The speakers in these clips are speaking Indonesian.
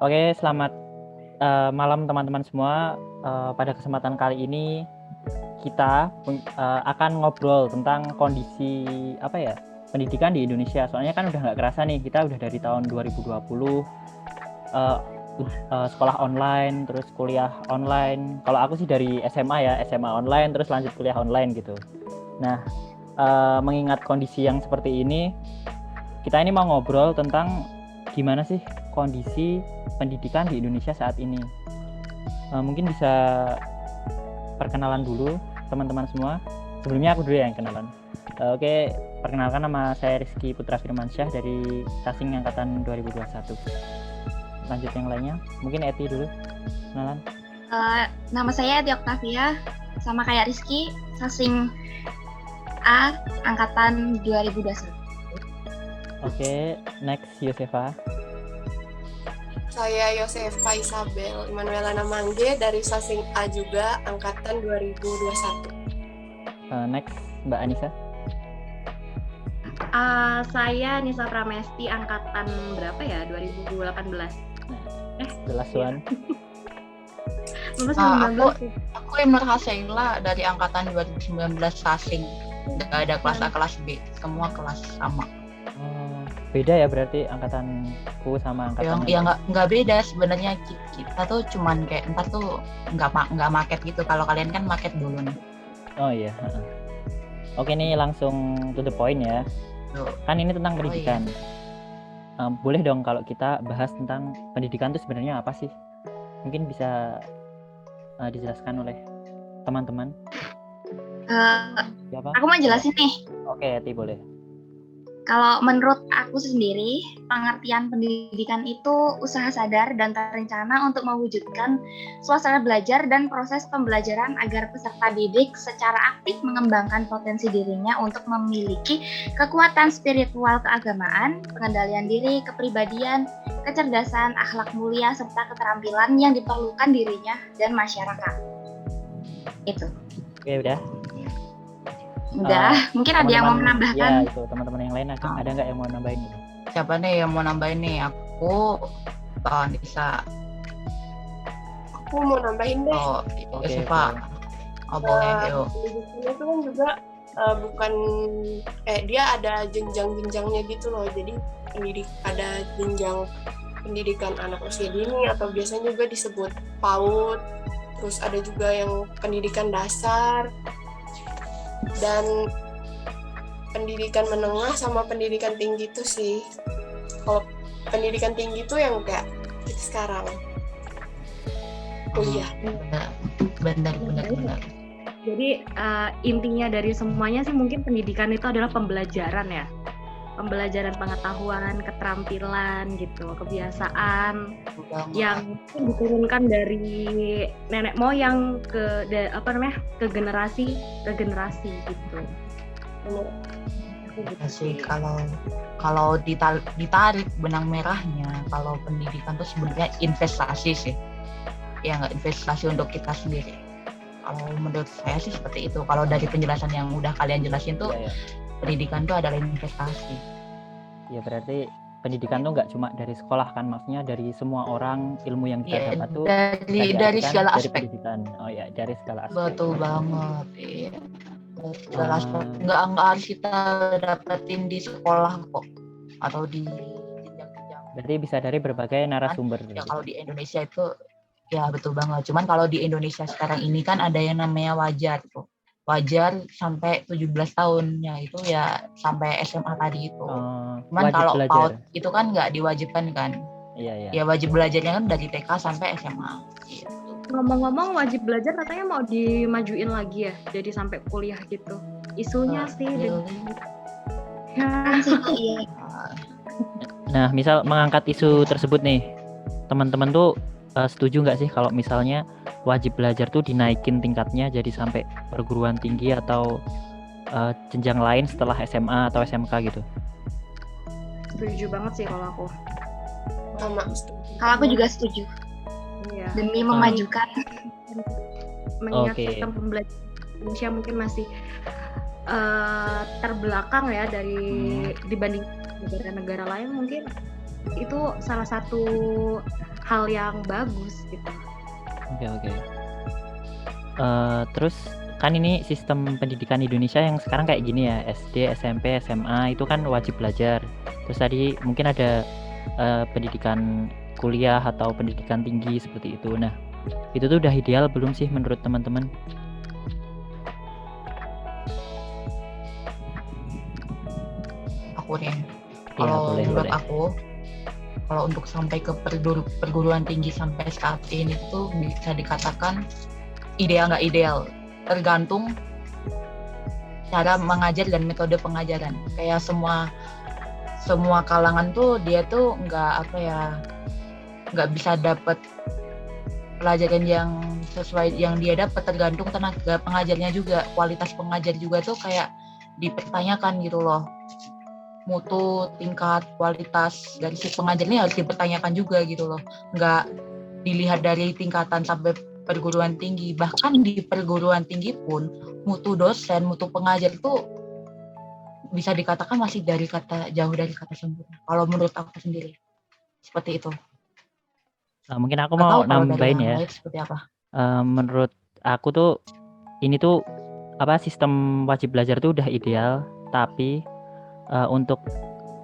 Oke, selamat malam teman-teman semua. Pada kesempatan kali ini kita akan ngobrol tentang kondisi pendidikan di Indonesia. Soalnya kan udah nggak kerasa nih, kita udah dari tahun 2020 sekolah online, terus kuliah online. Kalau aku sih dari SMA online, terus lanjut kuliah online gitu. Nah, mengingat kondisi yang seperti ini, kita ini mau ngobrol tentang gimana sih kondisi pendidikan di Indonesia saat ini. Mungkin bisa perkenalan dulu teman-teman semua. Sebelumnya aku dulu yang kenalan. Oke, perkenalkan, nama saya Rizky Putra Firmansyah dari Sasing Angkatan 2021. Lanjut yang lainnya, mungkin Eti dulu kenalan. Nama saya Eti Oktavia, sama kayak Rizky, Sasing A Angkatan 2021. Oke, next Yosefa. Saya Yosefa Isabel Emanuelana Mangge dari Sasing A juga, Angkatan 2021. Next, Mbak Anissa. Saya Nisa Pramesti, Angkatan berapa ya? 2018. The last one. Aku Imar Haseila dari Angkatan 2019 Sasing. Nggak ada kelas A, kelas B, semua kelas sama. Beda ya berarti angkatanku sama angkatan ya nggak beda sebenarnya, kita tuh cuman kayak ntar tuh nggak market gitu. Kalau kalian kan market dulu nih. Oh iya. Oke, nih langsung to the point ya. Kan ini tentang pendidikan. Boleh dong kalau kita bahas tentang pendidikan itu sebenarnya apa sih? Mungkin bisa dijelaskan oleh teman-teman. Aku mau jelasin nih. Oke, Eti boleh. Kalau menurut aku sendiri, pengertian pendidikan itu usaha sadar dan terencana untuk mewujudkan suasana belajar dan proses pembelajaran agar peserta didik secara aktif mengembangkan potensi dirinya untuk memiliki kekuatan spiritual keagamaan, pengendalian diri, kepribadian, kecerdasan, akhlak mulia, serta keterampilan yang diperlukan dirinya dan masyarakat. Itu. Oke, udah. Mungkin ada yang mau menambahkan. Ya, itu teman-teman yang lain ada nggak yang mau nambahin gitu? Siapa nih yang mau nambahin nih? Aku, Nisa. Aku mau nambahin deh. Oke, Pak. Boleh, yuk. Pendidikan itu kan juga bukan dia ada jenjang-jenjangnya gitu loh. Jadi ada jenjang pendidikan anak usia dini atau biasanya juga disebut PAUD. Terus ada juga yang pendidikan dasar. Dan pendidikan menengah sama pendidikan tinggi itu sih. Kalau pendidikan tinggi itu yang kayak kita sekarang kuliah. Benar. Jadi intinya dari semuanya sih mungkin pendidikan itu adalah pembelajaran ya. Pembelajaran pengetahuan, keterampilan gitu, kebiasaan yang diturunkan dari nenek moyang ke generasi gitu. Sih kalau ditarik benang merahnya, kalau pendidikan itu sebenarnya investasi sih. Ya nggak, investasi untuk kita sendiri. Kalau menurut saya sih seperti itu. Kalau dari penjelasan yang udah kalian jelasin tuh. Ya. Pendidikan itu adalah investasi. Ya berarti pendidikan tuh nggak cuma dari sekolah kan, maksudnya dari semua orang, ilmu yang kita dapat tuh dari segala aspek. Pendidikan. Oh ya, dari segala aspek. Betul banget. Iya. Segala aspek. Nggak harus kita dapetin di sekolah kok, atau di jenjang-jenjang. Berarti bisa dari berbagai narasumber. Ya kalau di Indonesia itu ya betul banget. Cuman kalau di Indonesia sekarang ini kan ada yang namanya wajar tuh. Wajar sampai 17 tahunnya itu ya sampai SMA tadi itu. Cuman kalau PAUD itu kan nggak diwajibkan kan. Iya. Ya wajib belajarnya kan dari TK sampai SMA. Gitu. Ngomong-ngomong wajib belajar katanya mau dimajuin lagi ya, jadi sampai kuliah gitu. Isunya sih. Nah, misal mengangkat isu tersebut nih, teman-teman tuh setuju nggak sih kalau misalnya wajib belajar tuh dinaikin tingkatnya jadi sampai perguruan tinggi atau jenjang lain setelah SMA atau SMK gitu? Setuju banget sih kalau aku. Kalau aku juga setuju. Iya. Demi memajukan. Mengingat sistem pembelajaran Indonesia mungkin masih terbelakang ya dibanding negara-negara lain, mungkin itu salah satu hal yang bagus gitu. Oke. Terus kan ini sistem pendidikan Indonesia yang sekarang kayak gini ya, SD, SMP, SMA itu kan wajib belajar. Terus tadi mungkin ada pendidikan kuliah atau pendidikan tinggi seperti itu. Nah, itu tuh udah ideal belum sih menurut teman-teman? Aku nih, Iya, kalau boleh. menurut aku, kalau untuk sampai ke perguruan tinggi sampai saat ini tuh bisa dikatakan ideal nggak ideal, tergantung cara mengajar dan metode pengajaran. Kayak semua kalangan tuh dia tuh nggak bisa dapat pelajaran yang sesuai yang dia dapat, tergantung tenaga pengajarnya juga. Kualitas pengajar juga tuh kayak dipertanyakan gitu loh. Mutu, tingkat, kualitas dari si pengajarnya harus dipertanyakan juga gitu loh. Nggak dilihat dari tingkatan sampai perguruan tinggi. Bahkan di perguruan tinggi pun mutu dosen, mutu pengajar itu bisa dikatakan masih jauh dari kata sempurna. Kalau menurut aku sendiri seperti itu. Nah, mungkin aku Nggak mau tahu kalau dari nambahin yang ya. lain seperti apa. Menurut aku tuh ini tuh sistem wajib belajar tuh udah ideal, tapi untuk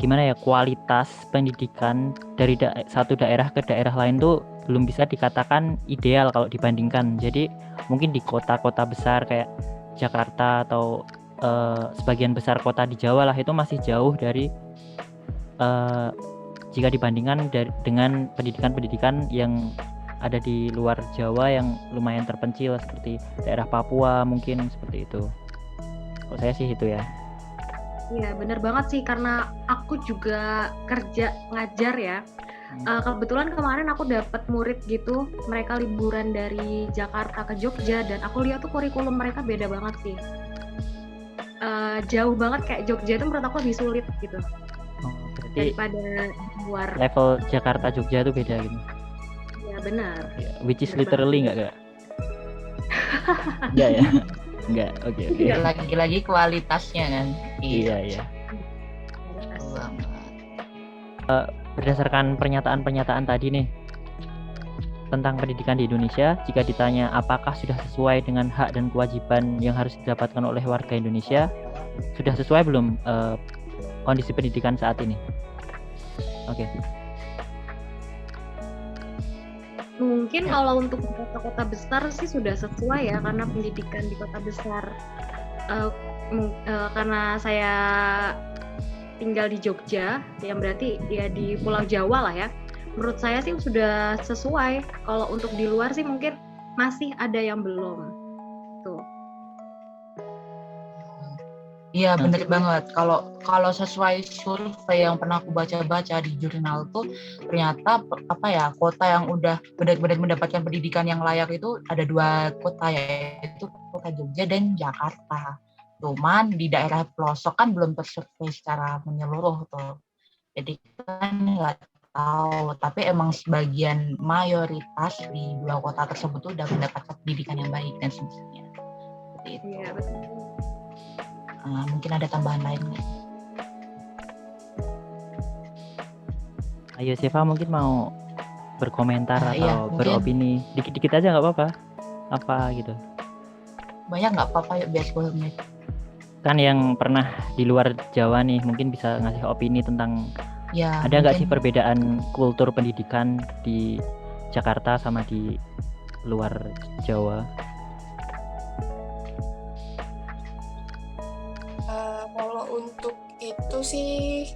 gimana ya, kualitas pendidikan dari satu daerah ke daerah lain tuh belum bisa dikatakan ideal kalau dibandingkan. Jadi mungkin di kota-kota besar kayak Jakarta atau sebagian besar kota di Jawa lah, itu masih jauh dari jika dibandingkan dengan pendidikan-pendidikan yang ada di luar Jawa yang lumayan terpencil seperti daerah Papua mungkin seperti itu. Kalau saya sih itu ya. Iya, bener banget sih, karena aku juga kerja ngajar ya. Kebetulan kemarin aku dapat murid gitu, mereka liburan dari Jakarta ke Jogja, dan aku lihat tuh kurikulum mereka beda banget sih. Jauh banget, kayak Jogja itu menurut aku lebih sulit gitu Berarti daripada luar. level Jakarta Jogja itu beda gitu. Ya benar. Which is Bener literally banget. enggak ya? Enggak. Oke. Lagi-lagi kualitasnya kan. Iya. Berdasarkan pernyataan-pernyataan tadi nih tentang pendidikan di Indonesia, jika ditanya apakah sudah sesuai dengan hak dan kewajiban yang harus didapatkan oleh warga Indonesia, sudah sesuai belum kondisi pendidikan saat ini? Oke. Mungkin kalau untuk kota-kota besar sih sudah sesuai ya, karena pendidikan di kota besar, karena saya tinggal di Jogja, yang berarti ya di Pulau Jawa lah ya. Menurut saya sih sudah sesuai. Kalau untuk di luar sih mungkin masih ada yang belum. Tuh. Iya bener banget. Kalau sesuai survei yang pernah aku baca-baca di jurnal tuh, ternyata kota yang udah benar-benar mendapatkan pendidikan yang layak itu ada 2 kota, yaitu kota Jogja dan Jakarta. Cuman di daerah pelosok kan belum tersurvei secara menyeluruh tuh. Jadi kan nggak tahu. Tapi emang sebagian mayoritas di 2 kota tersebut tuh udah mendapatkan pendidikan yang baik dan semestinya. Seperti itu. Iya betul. Mungkin ada tambahan lain nggak? Ayo Siva mungkin mau berkomentar atau iya, mungkin. beropini dikit-dikit aja nggak apa-apa, apa gitu. Banyak nggak apa-apa, yuk biar 10 menit. Kan yang pernah di luar Jawa nih mungkin bisa ngasih opini tentang Ya, ada nggak mungkin. sih perbedaan kultur pendidikan di Jakarta sama di luar Jawa? Kalau untuk itu sih,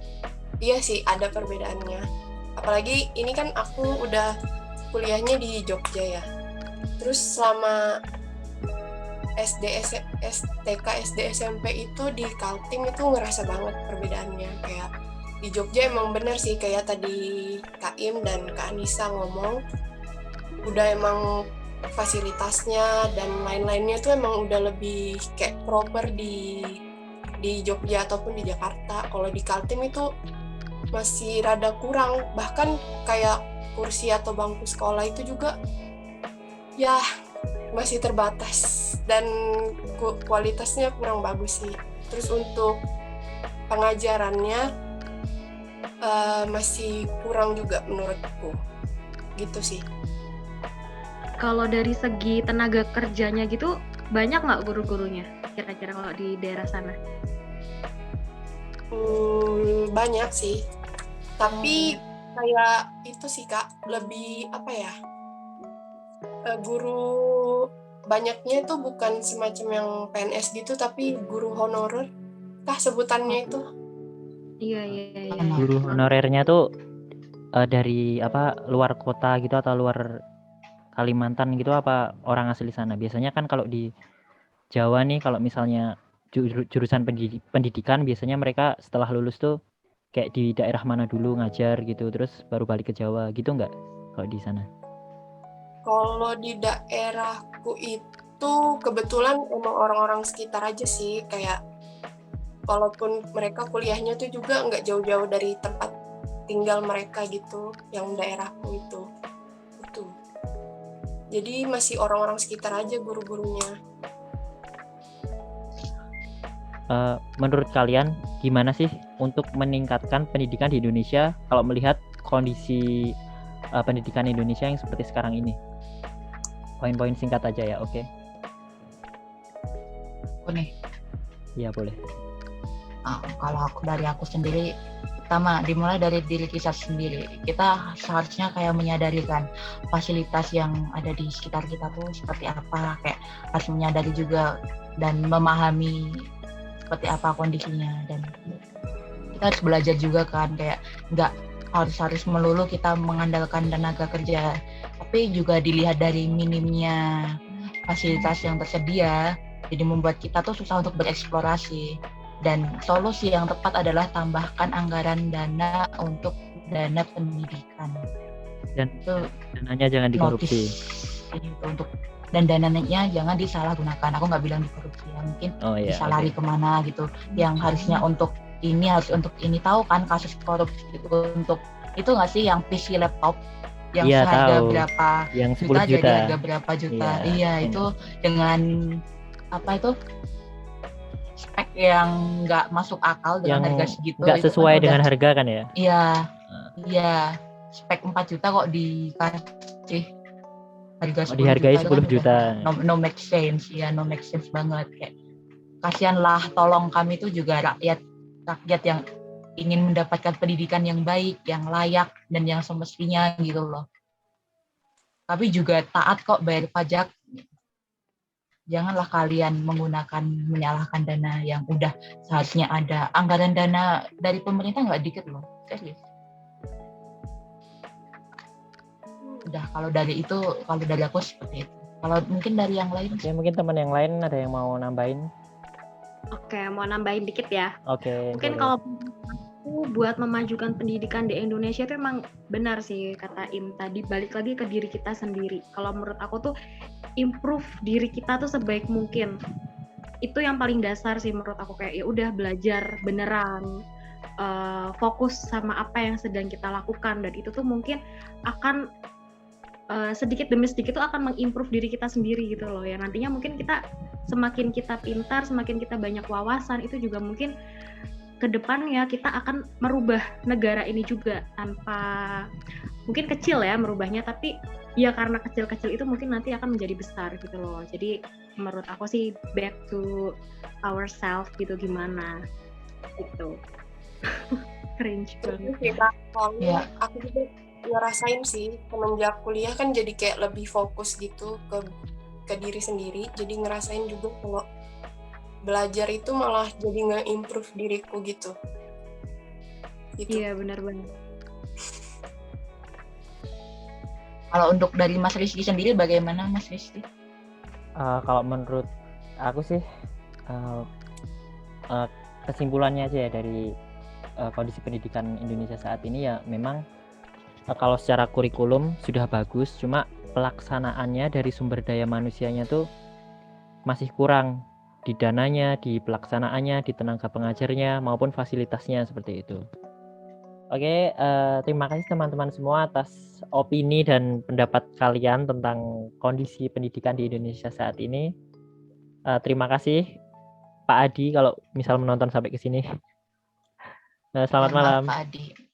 iya sih ada perbedaannya. Apalagi ini kan aku udah kuliahnya di Jogja ya. Terus selama TK, SD, SMP itu di Kaltim itu ngerasa banget perbedaannya. Kayak di Jogja emang bener sih, kayak tadi Kak Im dan Kak Anissa ngomong, udah emang fasilitasnya dan lain-lainnya tuh emang udah lebih kayak proper di Jogja ataupun di Jakarta. Kalau di Kaltim itu masih rada kurang, bahkan kayak kursi atau bangku sekolah itu juga ya masih terbatas dan kualitasnya kurang bagus sih. Terus untuk pengajarannya masih kurang juga menurutku. gitu sih. Kalau dari segi tenaga kerjanya gitu, banyak nggak guru-gurunya kira-kira kalau di daerah sana? Banyak sih, tapi kayak itu sih Kak, lebih apa ya, guru banyaknya itu bukan semacam yang PNS gitu, tapi guru honorer kah sebutannya itu. Iya. Guru honorernya tuh dari apa, luar kota gitu atau luar Kalimantan gitu, apa orang asli sana? Biasanya kan kalau di Jawa nih, kalau misalnya jurusan pendidikan, biasanya mereka setelah lulus tuh kayak di daerah mana dulu ngajar gitu, terus baru balik ke Jawa gitu, nggak kalau di sana? Kalau di daerahku itu kebetulan emang orang-orang sekitar aja sih, kayak walaupun mereka kuliahnya tuh juga nggak jauh-jauh dari tempat tinggal mereka gitu, yang daerahku itu. Jadi masih orang-orang sekitar aja guru-gurunya. Menurut kalian gimana sih untuk meningkatkan pendidikan di Indonesia kalau melihat kondisi pendidikan Indonesia yang seperti sekarang ini? Poin-poin singkat aja ya, oke? Aku nih, Iya boleh. kalau dari aku sendiri, pertama dimulai dari diri kita sendiri. Kita seharusnya kayak menyadari kan fasilitas yang ada di sekitar kita tuh seperti apa, kayak harus menyadari juga dan memahami seperti apa kondisinya, dan kita harus belajar juga kan, kayak nggak harus melulu kita mengandalkan tenaga kerja, tapi juga dilihat dari minimnya fasilitas yang tersedia, jadi membuat kita tuh susah untuk bereksplorasi. Dan solusi yang tepat adalah tambahkan anggaran dana untuk dana pendidikan. Dan Itu dananya jangan dikorupsi. Untuk dan dananya jangan disalahgunakan. Aku nggak bilang dikorupsi, ya mungkin bisa lari kemana gitu. Yang harusnya untuk ini harus untuk ini. Tahu kan kasus korupsi itu untuk itu nggak sih, yang PC laptop yang seharga tahu. berapa Yang 10 juta juta. jadi harga berapa juta. Iya, itu dengan apa itu spek yang nggak masuk akal dengan Yang harga segitu, nggak itu sesuai kan dengan udah, harga kan ya? Iya, spek 4 juta kok dikasih harga 10 dihargai juta, 10 juta. No make sense, ya no make sense banget. Kayak kasihanlah, tolong kami itu juga rakyat yang ingin mendapatkan pendidikan yang baik, yang layak dan yang semestinya gitu loh. Tapi juga taat kok bayar pajak. Janganlah kalian menyalahkan dana yang udah seharusnya ada. Anggaran dana dari pemerintah nggak dikit loh, serius. Udah, kalau dari aku seperti itu. Kalau mungkin dari yang lain, Ya mungkin teman yang lain ada yang mau nambahin? Oke, mau nambahin dikit ya. Oke. Mungkin boleh. kalau aku buat memajukan pendidikan di Indonesia itu emang benar sih kata Im tadi, balik lagi ke diri kita sendiri. Kalau menurut aku tuh improve diri kita tuh sebaik mungkin. Itu yang paling dasar sih menurut aku, kayak ya udah belajar beneran, fokus sama apa yang sedang kita lakukan, dan itu tuh mungkin akan sedikit demi sedikit tuh akan mengimprove diri kita sendiri gitu loh. Ya nantinya mungkin semakin kita pintar, semakin kita banyak wawasan, itu juga mungkin ke depannya kita akan merubah negara ini juga, tanpa mungkin kecil ya merubahnya, tapi ya karena kecil-kecil itu mungkin nanti akan menjadi besar gitu loh. Jadi menurut aku sih back to ourselves gitu, gimana gitu. Cringe banget. Soalnya aku juga ngerasain sih semenjak kuliah kan jadi kayak lebih fokus gitu ke diri sendiri, jadi ngerasain juga kalau belajar itu malah jadi nge-improve diriku gitu. Iya, benar-benar. kalau untuk dari Mas Rizky sendiri bagaimana, Mas Rizky? Kalau menurut aku sih kesimpulannya aja ya dari kondisi pendidikan Indonesia saat ini, ya memang kalau secara kurikulum sudah bagus, cuma pelaksanaannya dari sumber daya manusianya tuh masih kurang, di dananya, di pelaksanaannya, di tenaga pengajarnya maupun fasilitasnya seperti itu. Oke, terima kasih teman-teman semua atas opini dan pendapat kalian tentang kondisi pendidikan di Indonesia saat ini. Terima kasih Pak Adi kalau misal menonton sampai ke sini. Selamat malam. Pak Adi.